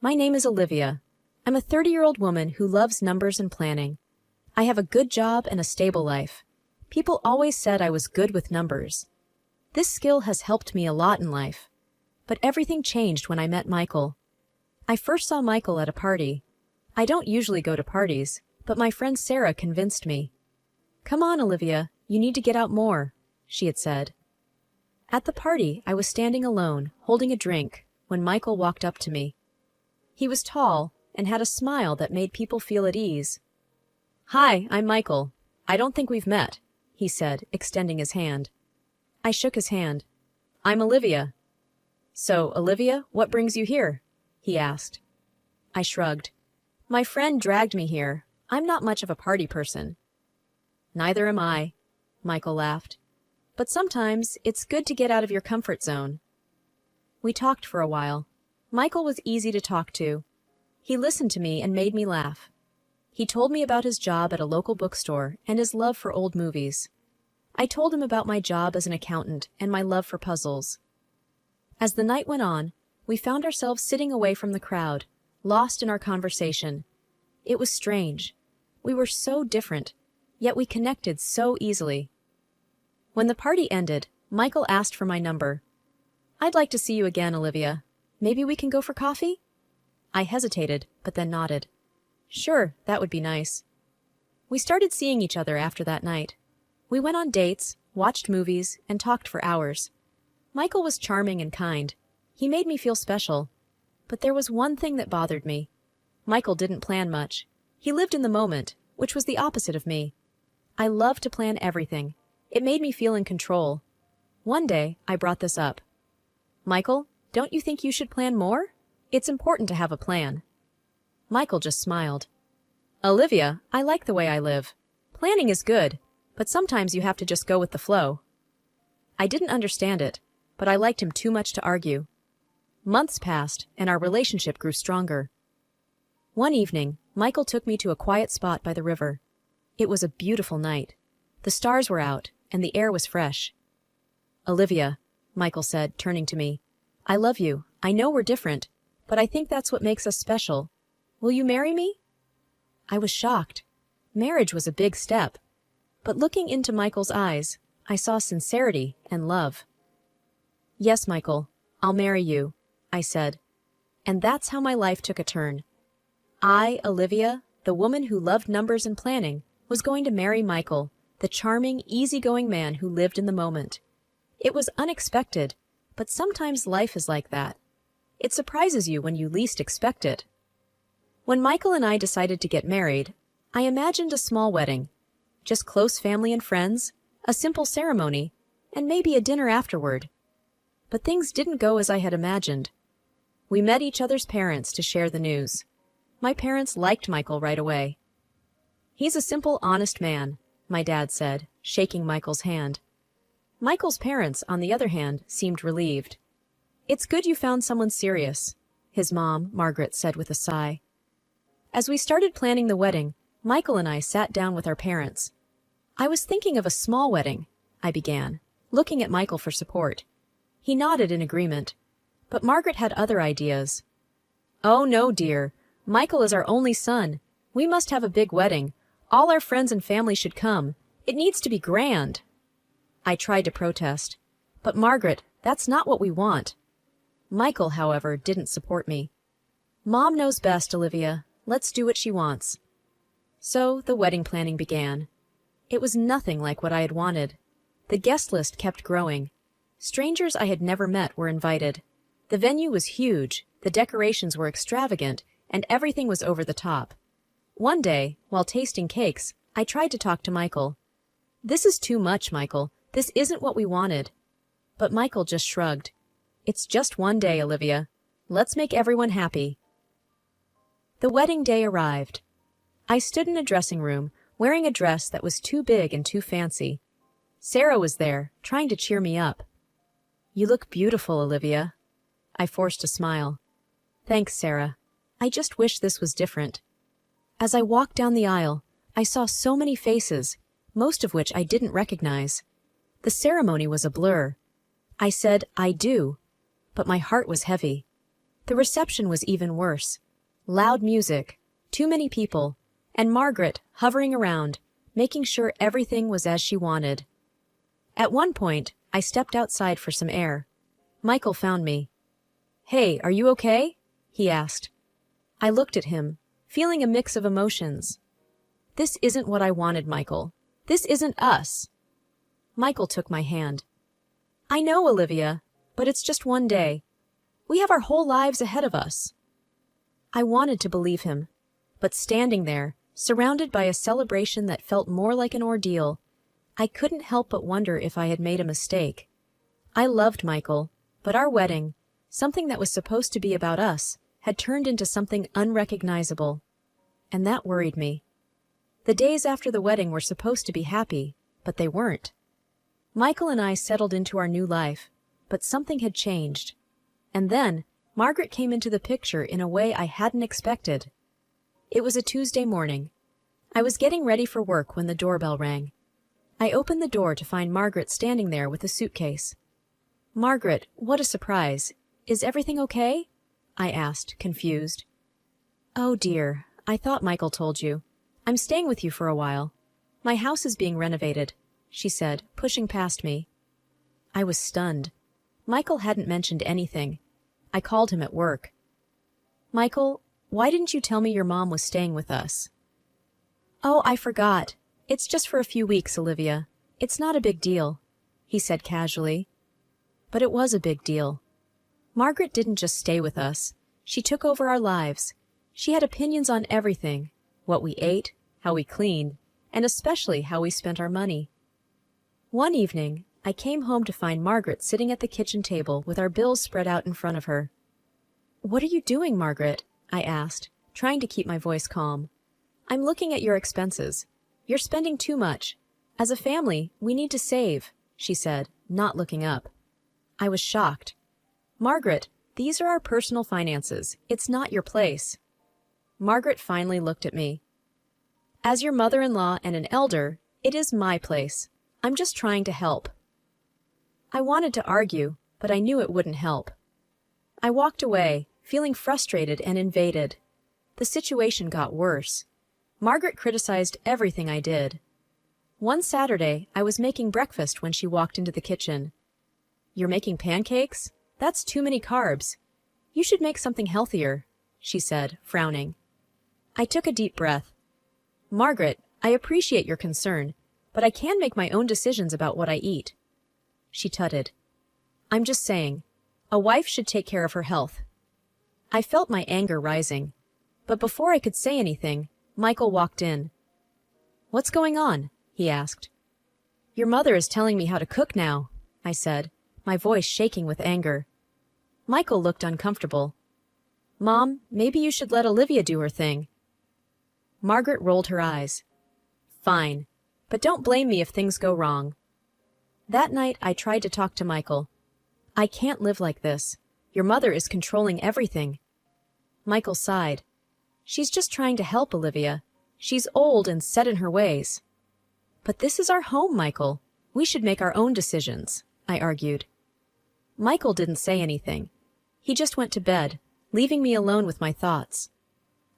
My name is Olivia. I'm a 30-year-old woman who loves numbers and planning. I have a good job and a stable life. People always said I was good with numbers. This skill has helped me a lot in life. But everything changed when I met Michael. I first saw Michael at a party. I don't usually go to parties, but my friend Sarah convinced me. "Come on, Olivia, you need to get out more," she had said. At the party, I was standing alone, holding a drink, when Michael walked up to me. He was tall and had a smile that made people feel at ease. "Hi, I'm Michael. I don't think we've met," he said, extending his hand. I shook his hand. "I'm Olivia." "So, Olivia, what brings you here?" he asked. I shrugged. "My friend dragged me here. I'm not much of a party person." "Neither am I," Michael laughed. "But sometimes it's good to get out of your comfort zone." We talked for a while. Michael was easy to talk to. He listened to me and made me laugh. He told me about his job at a local bookstore and his love for old movies. I told him about my job as an accountant and my love for puzzles. As the night went on, we found ourselves sitting away from the crowd, lost in our conversation. It was strange. We were so different, yet we connected so easily. When the party ended, Michael asked for my number. "I'd like to see you again, Olivia. Maybe we can go for coffee?" I hesitated, but then nodded. "Sure, that would be nice." We started seeing each other after that night. We went on dates, watched movies, and talked for hours. Michael was charming and kind. He made me feel special. But there was one thing that bothered me. Michael didn't plan much. He lived in the moment, which was the opposite of me. I love to plan everything. It made me feel in control. One day, I brought this up. "Michael, don't you think you should plan more? It's important to have a plan." Michael just smiled. "Olivia, I like the way I live. Planning is good, but sometimes you have to just go with the flow." I didn't understand it, but I liked him too much to argue. Months passed, and our relationship grew stronger. One evening, Michael took me to a quiet spot by the river. It was a beautiful night. The stars were out, and the air was fresh. "Olivia," Michael said, turning to me, "I love you. I know we're different, but I think that's what makes us special. Will you marry me?" I was shocked. Marriage was a big step. But looking into Michael's eyes, I saw sincerity and love. "Yes, Michael, I'll marry you," I said. And that's how my life took a turn. I, Olivia, the woman who loved numbers and planning, was going to marry Michael, the charming, easygoing man who lived in the moment. It was unexpected, but sometimes life is like that. It surprises you when you least expect it. When Michael and I decided to get married, I imagined a small wedding. Just close family and friends, a simple ceremony, and maybe a dinner afterward. But things didn't go as I had imagined. We met each other's parents to share the news. My parents liked Michael right away. "He's a simple, honest man," my dad said, shaking Michael's hand. Michael's parents, on the other hand, seemed relieved. "It's good you found someone serious," his mom, Margaret, said with a sigh. As we started planning the wedding, Michael and I sat down with our parents. "I was thinking of a small wedding," I began, looking at Michael for support. He nodded in agreement, but Margaret had other ideas. "Oh no, dear. Michael is our only son. We must have a big wedding. All our friends and family should come. It needs to be grand." I tried to protest. "But Margaret, that's not what we want." Michael, however, didn't support me. "Mom knows best, Olivia. Let's do what she wants." So the wedding planning began. It was nothing like what I had wanted. The guest list kept growing. Strangers I had never met were invited. The venue was huge, the decorations were extravagant, and everything was over the top. One day, while tasting cakes, I tried to talk to Michael. "This is too much, Michael. This isn't what we wanted." But Michael just shrugged. "It's just one day, Olivia. Let's make everyone happy." The wedding day arrived. I stood in a dressing room, wearing a dress that was too big and too fancy. Sarah was there, trying to cheer me up. "You look beautiful, Olivia." I forced a smile. "Thanks, Sarah. I just wish this was different." As I walked down the aisle, I saw so many faces, most of which I didn't recognize. The ceremony was a blur. I said, "I do," but my heart was heavy. The reception was even worse. Loud music, too many people, and Margaret hovering around, making sure everything was as she wanted. At one point, I stepped outside for some air. Michael found me. "Hey, are you okay?" he asked. I looked at him, feeling a mix of emotions. "This isn't what I wanted, Michael. This isn't us." Michael took my hand. "I know, Olivia, but it's just one day. We have our whole lives ahead of us." I wanted to believe him, but standing there, surrounded by a celebration that felt more like an ordeal, I couldn't help but wonder if I had made a mistake. I loved Michael, but our wedding, something that was supposed to be about us, had turned into something unrecognizable, and that worried me. The days after the wedding were supposed to be happy, but they weren't. Michael and I settled into our new life, but something had changed. And then, Margaret came into the picture in a way I hadn't expected. It was a Tuesday morning. I was getting ready for work when the doorbell rang. I opened the door to find Margaret standing there with a suitcase. "Margaret, what a surprise. Is everything okay?" I asked, confused. "Oh dear, I thought Michael told you. I'm staying with you for a while. My house is being renovated," she said, pushing past me. I was stunned. Michael hadn't mentioned anything. I called him at work. "Michael, why didn't you tell me your mom was staying with us?" "Oh, I forgot. It's just for a few weeks, Olivia. It's not a big deal," he said casually. But it was a big deal. Margaret didn't just stay with us. She took over our lives. She had opinions on everything, what we ate, how we cleaned, and especially how we spent our money. One evening, I came home to find Margaret sitting at the kitchen table with our bills spread out in front of her. "What are you doing, Margaret?" I asked, trying to keep my voice calm. "I'm looking at your expenses. You're spending too much. As a family, we need to save," she said, not looking up. I was shocked. "Margaret, these are our personal finances. It's not your place." Margaret finally looked at me. "As your mother-in-law and an elder, it is my place. I'm just trying to help." I wanted to argue, but I knew it wouldn't help. I walked away, feeling frustrated and invaded. The situation got worse. Margaret criticized everything I did. One Saturday, I was making breakfast when she walked into the kitchen. "You're making pancakes? That's too many carbs. You should make something healthier," she said, frowning. I took a deep breath. "Margaret, I appreciate your concern, but I can make my own decisions about what I eat." She tutted. "I'm just saying, a wife should take care of her health." I felt my anger rising, but before I could say anything, Michael walked in. "What's going on?" he asked. "Your mother is telling me how to cook now," I said, my voice shaking with anger. Michael looked uncomfortable. "Mom, maybe you should let Olivia do her thing." Margaret rolled her eyes. "Fine, but don't blame me if things go wrong." That night, I tried to talk to Michael. "I can't live like this. Your mother is controlling everything." Michael sighed. "She's just trying to help, Olivia. She's old and set in her ways." "But this is our home, Michael. We should make our own decisions," I argued. Michael didn't say anything. He just went to bed, leaving me alone with my thoughts.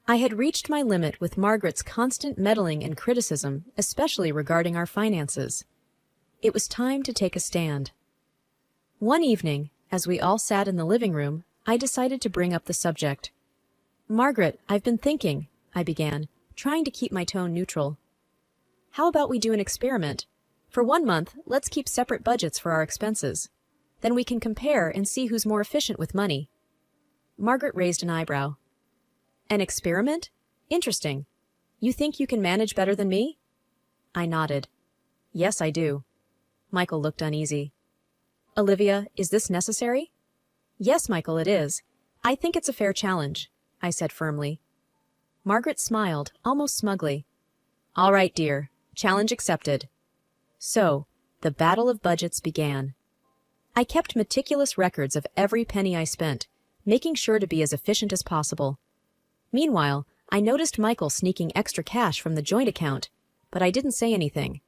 I had reached my limit with Margaret's constant meddling and criticism, especially regarding our finances. It was time to take a stand. One evening, as we all sat in the living room, I decided to bring up the subject. "Margaret, I've been thinking," I began, trying to keep my tone neutral. "How about we do an experiment? For 1 month, let's keep separate budgets for our expenses. Then we can compare and see who's more efficient with money." Margaret raised an eyebrow. "An experiment? Interesting. You think you can manage better than me?" I nodded. "Yes, I do." Michael looked uneasy. "Olivia, is this necessary?" "Yes, Michael, it is. I think it's a fair challenge," I said firmly. Margaret smiled, almost smugly. "All right, dear. Challenge accepted." So, the battle of budgets began. I kept meticulous records of every penny I spent, making sure to be as efficient as possible. Meanwhile, I noticed Michael sneaking extra cash from the joint account, but I didn't say anything.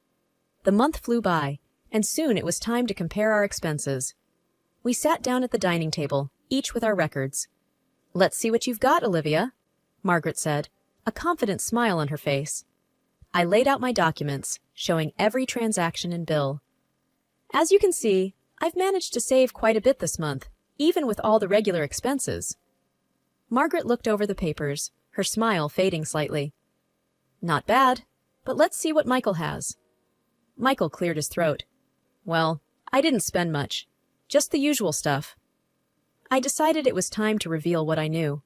The month flew by, and soon it was time to compare our expenses. We sat down at the dining table, each with our records. Let's see what you've got, Olivia, Margaret said, a confident smile on her face. I laid out my documents, showing every transaction and bill. As you can see, I've managed to save quite a bit this month, even with all the regular expenses. Margaret looked over the papers, her smile fading slightly. Not bad, but let's see what Michael has. Michael cleared his throat. Well, I didn't spend much. Just the usual stuff. I decided it was time to reveal what I knew.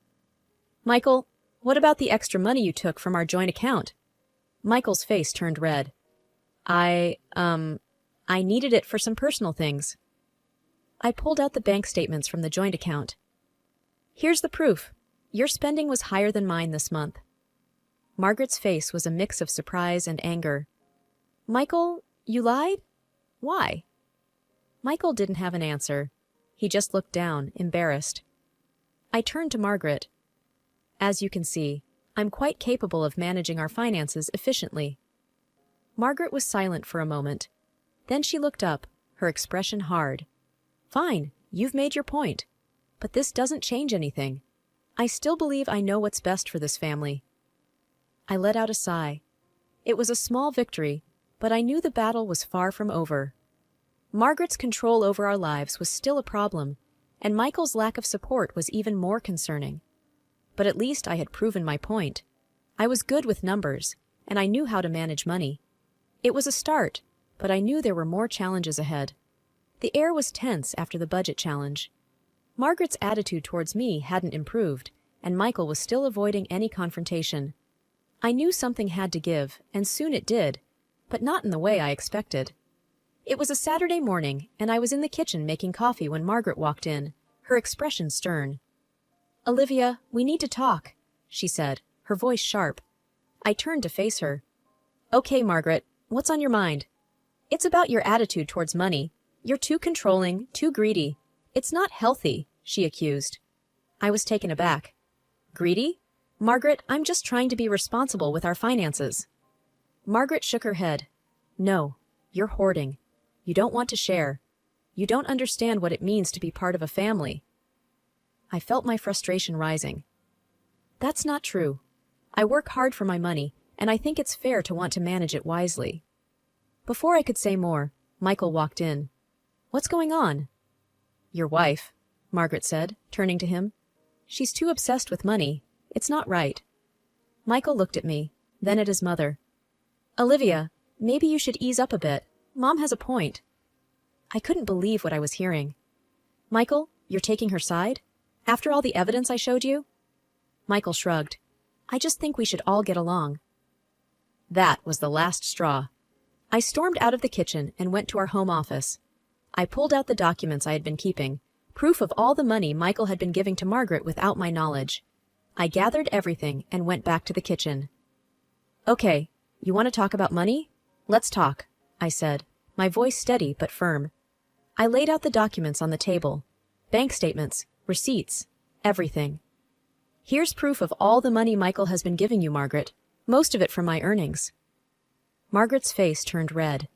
Michael, what about the extra money you took from our joint account? Michael's face turned red. I needed it for some personal things. I pulled out the bank statements from the joint account. Here's the proof. Your spending was higher than mine this month. Margaret's face was a mix of surprise and anger. Michael, you lied? Why? Michael didn't have an answer. He just looked down, embarrassed. I turned to Margaret. As you can see, I'm quite capable of managing our finances efficiently. Margaret was silent for a moment. Then she looked up, her expression hard. Fine, you've made your point. But this doesn't change anything. I still believe I know what's best for this family. I let out a sigh. It was a small victory, but I knew the battle was far from over. Margaret's control over our lives was still a problem, and Michael's lack of support was even more concerning. But at least I had proven my point. I was good with numbers, and I knew how to manage money. It was a start, but I knew there were more challenges ahead. The air was tense after the budget challenge. Margaret's attitude towards me hadn't improved, and Michael was still avoiding any confrontation. I knew something had to give, and soon it did, but not in the way I expected. It was a Saturday morning, and I was in the kitchen making coffee when Margaret walked in, her expression stern. Olivia, we need to talk, she said, her voice sharp. I turned to face her. Okay, Margaret, what's on your mind? It's about your attitude towards money. You're too controlling, too greedy. It's not healthy, she accused. I was taken aback. Greedy? Margaret, I'm just trying to be responsible with our finances. Margaret shook her head. No, you're hoarding. You don't want to share. You don't understand what it means to be part of a family. I felt my frustration rising. That's not true. I work hard for my money, and I think it's fair to want to manage it wisely. Before I could say more, Michael walked in. What's going on? Your wife, Margaret said, turning to him. She's too obsessed with money. It's not right. Michael looked at me, then at his mother. Olivia, maybe you should ease up a bit. Mom has a point. I couldn't believe what I was hearing. Michael, you're taking her side? After all the evidence I showed you? Michael shrugged. I just think we should all get along. That was the last straw. I stormed out of the kitchen and went to our home office. I pulled out the documents I had been keeping, proof of all the money Michael had been giving to Margaret without my knowledge. I gathered everything and went back to the kitchen. Okay, you want to talk about money? Let's talk, I said, my voice steady but firm. I laid out the documents on the table. Bank statements, receipts, everything. Here's proof of all the money Michael has been giving you, Margaret, most of it from my earnings. Margaret's face turned red.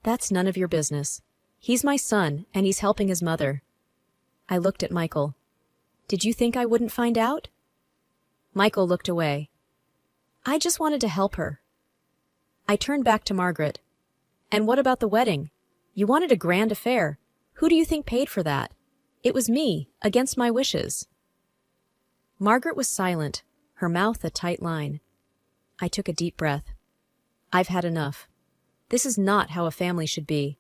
That's none of your business. He's my son, and he's helping his mother. I looked at Michael. Did you think I wouldn't find out? Michael looked away. I just wanted to help her. I turned back to Margaret. And what about the wedding? You wanted a grand affair. Who do you think paid for that? It was me, against my wishes. Margaret was silent, her mouth a tight line. I took a deep breath. I've had enough. This is not how a family should be.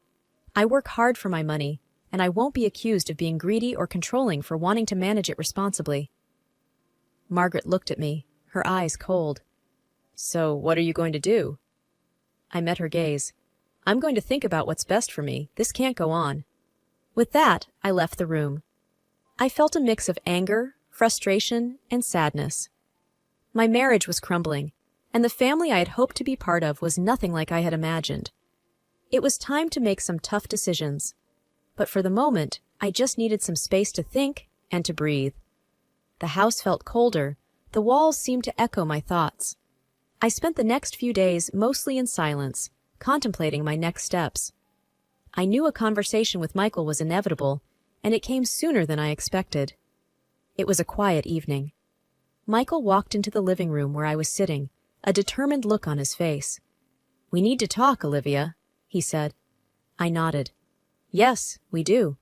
I work hard for my money, and I won't be accused of being greedy or controlling for wanting to manage it responsibly. Margaret looked at me, her eyes cold. So what are you going to do? I met her gaze. I'm going to think about what's best for me. This can't go on. With that, I left the room. I felt a mix of anger, frustration, and sadness. My marriage was crumbling, and the family I had hoped to be part of was nothing like I had imagined. It was time to make some tough decisions. But for the moment, I just needed some space to think and to breathe. The house felt colder. The walls seemed to echo my thoughts. I spent the next few days mostly in silence, contemplating my next steps. I knew a conversation with Michael was inevitable, and it came sooner than I expected. It was a quiet evening. Michael walked into the living room where I was sitting, a determined look on his face. "We need to talk, Olivia," he said. I nodded. "Yes, we do."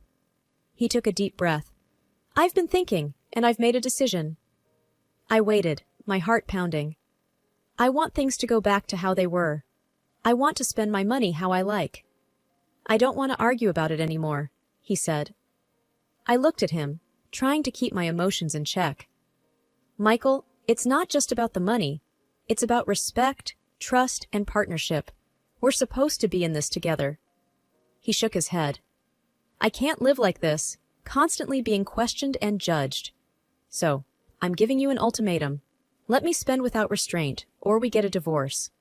He took a deep breath. "I've been thinking, and I've made a decision." I waited, my heart pounding. "I want things to go back to how they were. I want to spend my money how I like." "I don't want to argue about it anymore," he said. I looked at him, trying to keep my emotions in check. "Michael, it's not just about the money. It's about respect, trust, and partnership. We're supposed to be in this together." He shook his head. "I can't live like this, constantly being questioned and judged. So, I'm giving you an ultimatum. Let me spend without restraint, or we get a divorce."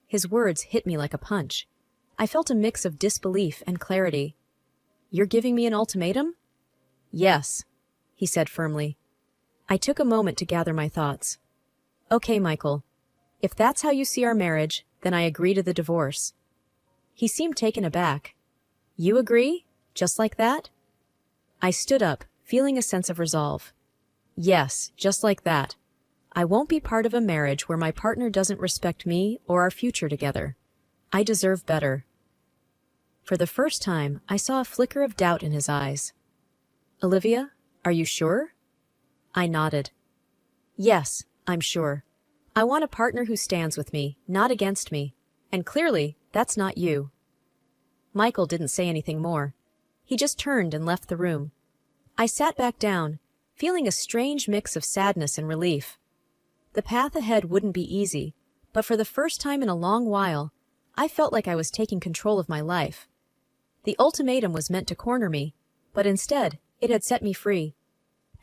His words hit me like a punch. I felt a mix of disbelief and clarity. "You're giving me an ultimatum?" "Yes," he said firmly. I took a moment to gather my thoughts. "Okay, Michael. If that's how you see our marriage, then I agree to the divorce." He seemed taken aback. "You agree? Just like that?" I stood up, feeling a sense of resolve. "Yes, just like that. I won't be part of a marriage where my partner doesn't respect me or our future together. I deserve better." For the first time, I saw a flicker of doubt in his eyes. "Olivia, are you sure?" I nodded. "Yes, I'm sure. I want a partner who stands with me, not against me. And clearly, that's not you." Michael didn't say anything more. He just turned and left the room. I sat back down, feeling a strange mix of sadness and relief. The path ahead wouldn't be easy, but for the first time in a long while, I felt like I was taking control of my life. The ultimatum was meant to corner me, but instead, it had set me free.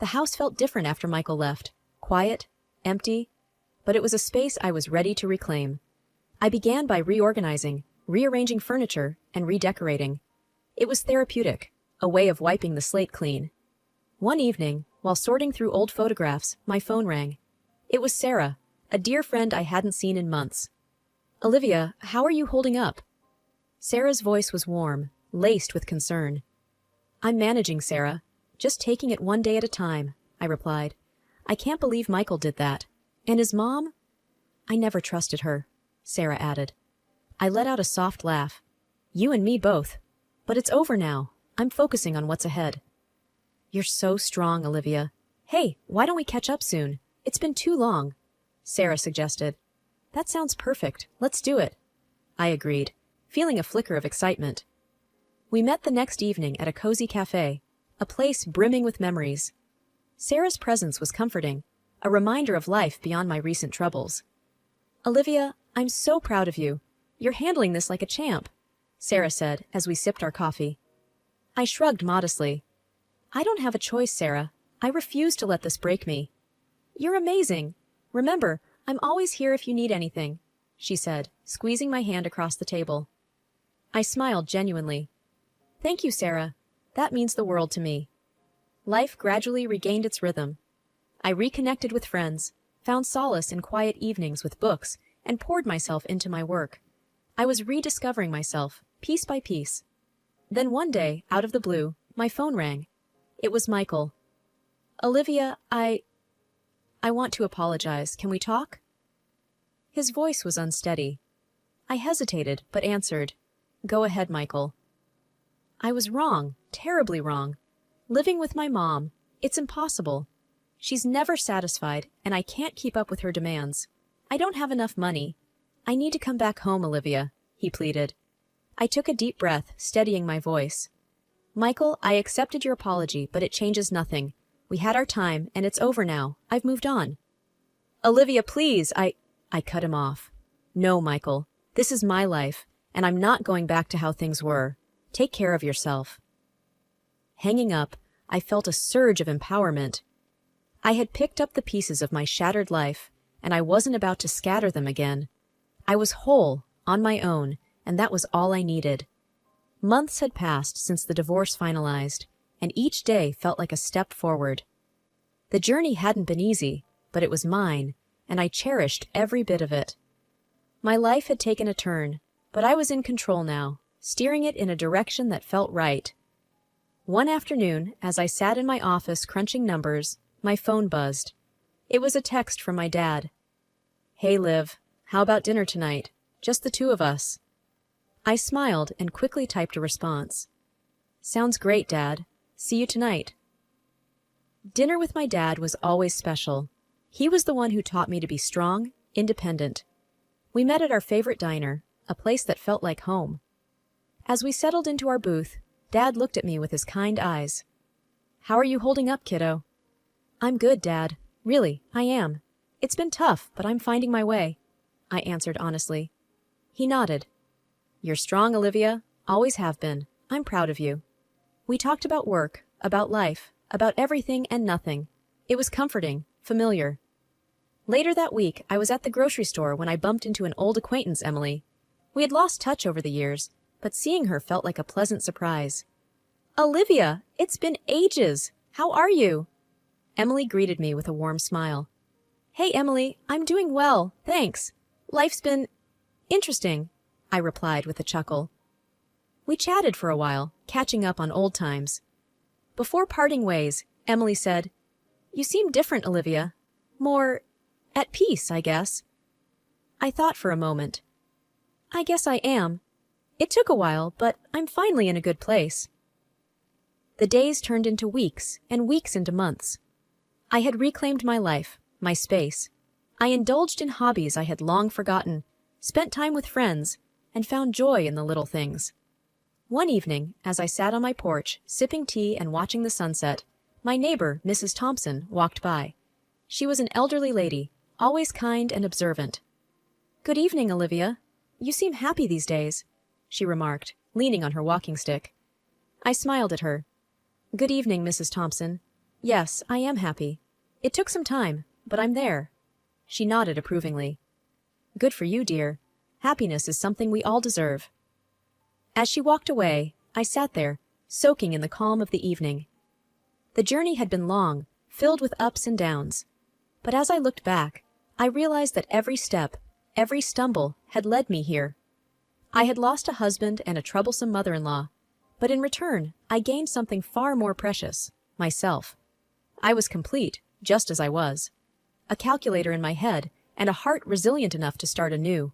The house felt different after Michael left, quiet, empty, but it was a space I was ready to reclaim. I began by reorganizing, rearranging furniture, and redecorating. It was therapeutic, a way of wiping the slate clean. One evening, while sorting through old photographs, my phone rang. It was Sarah, a dear friend I hadn't seen in months. "Olivia, how are you holding up?" Sarah's voice was warm, laced with concern. "I'm managing, Sarah. Just taking it one day at a time," I replied. "I can't believe Michael did that. And his mom?" "I never trusted her," Sarah added. I let out a soft laugh. "You and me both. But it's over now. I'm focusing on what's ahead." "You're so strong, Olivia. Hey, why don't we catch up soon? It's been too long," Sarah suggested. "That sounds perfect. Let's do it," I agreed, feeling a flicker of excitement. We met the next evening at a cozy cafe, a place brimming with memories. Sarah's presence was comforting, a reminder of life beyond my recent troubles. "Olivia, I'm so proud of you. You're handling this like a champ," Sarah said as we sipped our coffee. I shrugged modestly. "I don't have a choice, Sarah. I refuse to let this break me." "You're amazing. Remember, I'm always here if you need anything," she said, squeezing my hand across the table. I smiled genuinely. "Thank you, Sarah. That means the world to me." Life gradually regained its rhythm. I reconnected with friends, found solace in quiet evenings with books, and poured myself into my work. I was rediscovering myself, piece by piece. Then one day, out of the blue, my phone rang. It was Michael. "Olivia, I want to apologize. Can we talk?" His voice was unsteady. I hesitated, but answered, "Go ahead, Michael." I was wrong, terribly wrong. Living with my mom, it's impossible. She's never satisfied, and I can't keep up with her demands. I don't have enough money. "I need to come back home, Olivia," he pleaded. I took a deep breath, steadying my voice. "Michael, I accepted your apology, but it changes nothing. We had our time, and it's over now. I've moved on." "Olivia, please, I cut him off. "No, Michael. This is my life, and I'm not going back to how things were. Take care of yourself." Hanging up, I felt a surge of empowerment. I had picked up the pieces of my shattered life, and I wasn't about to scatter them again. I was whole, on my own, and that was all I needed. Months had passed since the divorce finalized, and each day felt like a step forward. The journey hadn't been easy, but it was mine, and I cherished every bit of it. My life had taken a turn, but I was in control now, steering it in a direction that felt right. One afternoon, as I sat in my office crunching numbers, My phone buzzed. It was a text from my dad. "Hey Liv, how about dinner tonight? Just the two of us." I smiled and quickly typed a response. "Sounds great, Dad. See you tonight." Dinner with my dad was always special. He was the one who taught me to be strong, independent. We met at our favorite diner, a place that felt like home. As we settled into our booth, Dad looked at me with his kind eyes. "How are you holding up, kiddo?" "I'm good, Dad. Really, I am. It's been tough, but I'm finding my way," I answered honestly. He nodded. "You're strong, Olivia. Always have been. I'm proud of you." We talked about work, about life, about everything and nothing. It was comforting, familiar. Later that week, I was at the grocery store when I bumped into an old acquaintance, Emily. We had lost touch over the years, but seeing her felt like a pleasant surprise. "Olivia, it's been ages. How are you?" Emily greeted me with a warm smile. "Hey, Emily, I'm doing well, thanks. Life's been interesting," I replied with a chuckle. We chatted for a while, catching up on old times. Before parting ways, Emily said, "You seem different, Olivia. More at peace, I guess." I thought for a moment. I guess I am. It took a while, but I'm finally in a good place. The days turned into weeks, and weeks into months. I had reclaimed my life, my space. I indulged in hobbies I had long forgotten, spent time with friends, and found joy in the little things. One evening, as I sat on my porch, sipping tea and watching the sunset, my neighbor, Mrs. Thompson, walked by. She was an elderly lady, always kind and observant. "Good evening, Olivia. You seem happy these days," she remarked, leaning on her walking stick. I smiled at her. "Good evening, Mrs. Thompson. Yes, I am happy. It took some time, but I'm there." She nodded approvingly. "Good for you, dear. Happiness is something we all deserve." As she walked away, I sat there, soaking in the calm of the evening. The journey had been long, filled with ups and downs. But as I looked back, I realized that every step, every stumble, had led me here. I had lost a husband and a troublesome mother-in-law, but in return, I gained something far more precious, myself. I was complete, just as I was. A calculator in my head, and a heart resilient enough to start anew.